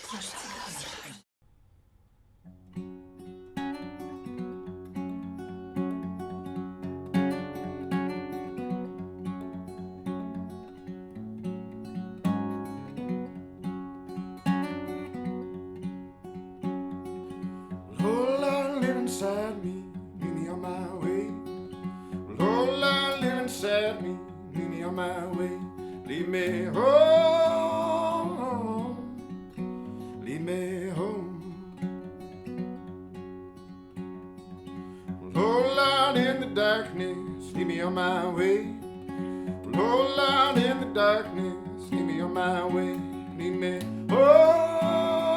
Lord, Lord, live inside me, lead me on my way. Lord, Lord, live inside me, lead me on my way. Lead me home, lead me home. Lord, Lord, in the darkness, lead me on my way. Lord, Lord, in the darkness, lead me on my way. Lead me home,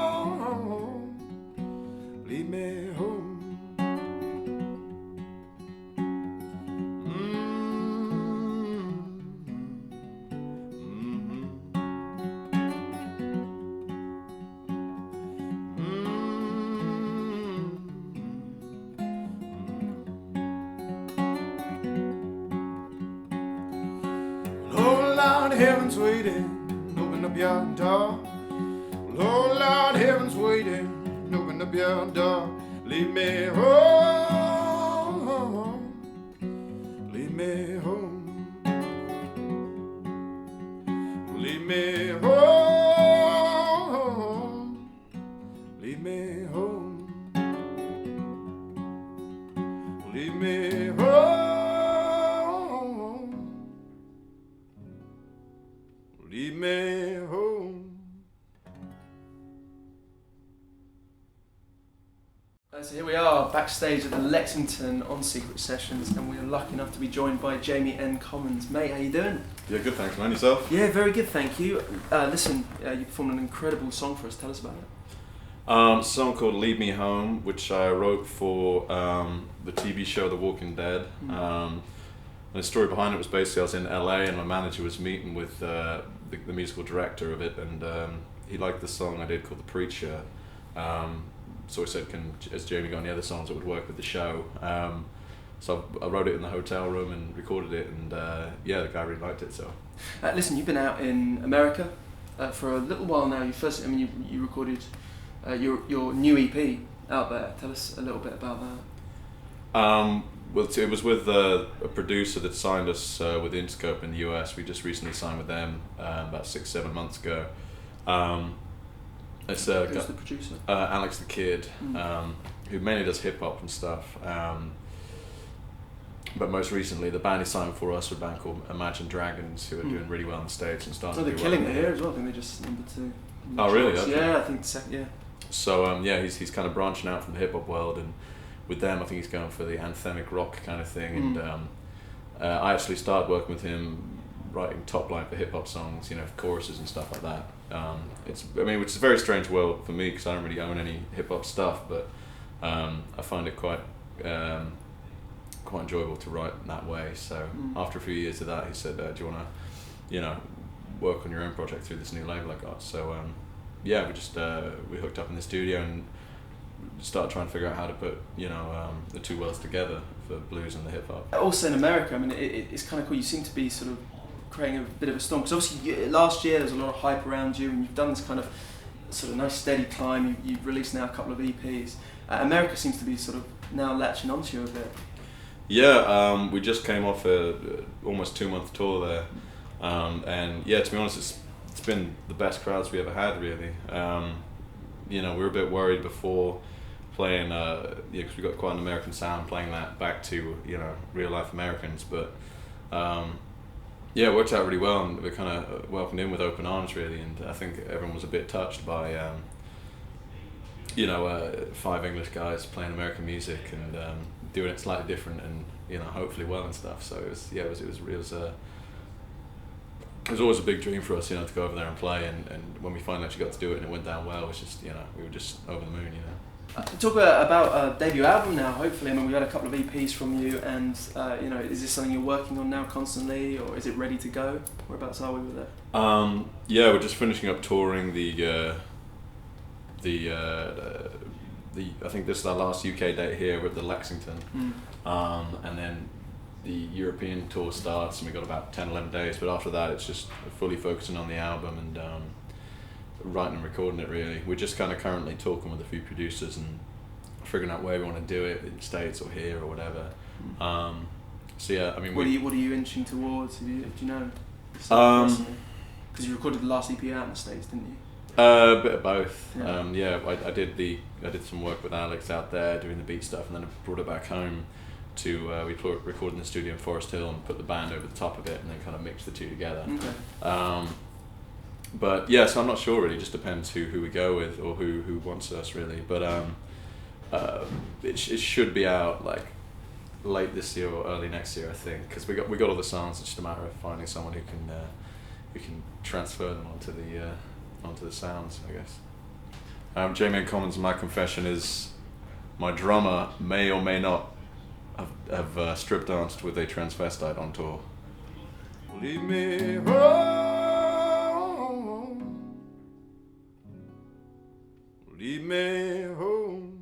lead me home. Lord, Lord, heaven's waiting, open up your door. Lord, Lord, heaven's waiting, open up your door. Lead me home, lead me home. Lead me home, lead me home. Lead me home, lead me home. So here we are backstage at the Lexington on Secret Sessions, and we are lucky enough to be joined by Jamie N. Commons. Mate, how you doing? Yeah, good, thanks, man. Yourself? Yeah, very good, thank you. Listen, you performed an incredible song for us. Tell us about it. A song called Lead Me Home, which I wrote for the TV show The Walking Dead. And the story behind it was basically I was in LA and my manager was meeting with the musical director of it, and he liked the song I did called The Preacher. So I said, has Jamie got any other songs that would work with the show? So I wrote it in the hotel room and recorded it, and yeah, the guy really liked it. So. Listen, you've been out in America for a little while now. You recorded your new EP out there. Tell us a little bit about that. Well, it was with a producer that signed us with Interscope in the US. We just recently signed with them about 6-7 months ago. Who's the producer? Alex the Kid, who mainly does hip hop and stuff. But most recently, the band he signed for us was a band called Imagine Dragons, who are doing really well in the States and starting. So to they're do killing well it here as well. I think they just number 2. Oh really? Okay. Yeah, I think second. Yeah. So yeah, he's kind of branching out from the hip hop world, and with them, I think he's going for the anthemic rock kind of thing. And I actually started working with him, writing top line for hip hop songs, choruses and stuff like that. Which is a very strange world for me because I don't really own any hip hop stuff, but I find it quite enjoyable to write in that way. So after a few years of that, he said, "Do you want to, work on your own project through this new label I got?" So yeah, we just we hooked up in the studio and started trying to figure out how to put the two worlds together for blues and the hip hop. Also in America, it's kind of cool. You seem to be sort of creating a bit of a storm because obviously last year there was a lot of hype around you, and you've done this kind of sort of nice steady climb. You've released now a couple of EPs. America seems to be sort of now latching onto you a bit. Yeah, we just came off a almost 2-month tour there, and yeah, to be honest, it's been the best crowds we ever had, really. We were a bit worried before playing, because we got quite an American sound, playing that back to real life Americans, but yeah, it worked out really well, and we kind of welcomed in with open arms, really. And I think everyone was a bit touched by 5 English guys playing American music and doing it slightly different and hopefully well and stuff. So it was always a big dream for us, to go over there and play, and when we finally actually got to do it and it went down well, it was just, we were just over the moon, Talk about a debut album now, hopefully. We've had a couple of EPs from you, and is this something you're working on now constantly, or is it ready to go? Whereabouts are we with it? Yeah, we're just finishing up touring I think this is our last UK date here. We're at the Lexington, and then the European tour starts, and we've got about 10-11 days, but after that it's just fully focusing on the album, and writing and recording it really. We're just kind of currently talking with a few producers and figuring out where we want to do it, in the States or here or whatever. So yeah, I mean, what are you inching towards? Do you know? Because you recorded the last EP out in the States, didn't you? A bit of both. Yeah. I did some work with Alex out there doing the beat stuff, and then I brought it back home to we recorded in the studio in Forest Hill and put the band over the top of it, and then kind of mixed the two together. Okay. But yeah, so I'm not sure really. It just depends who we go with or who wants us really. But it should be out like late this year or early next year, I think, because we got all the songs. It's just a matter of finding someone who can transfer them onto the sounds, I guess. J-Man Commons, my confession is, my drummer may or may not have strip danced with a transvestite on tour. Lead me home. Lead me home.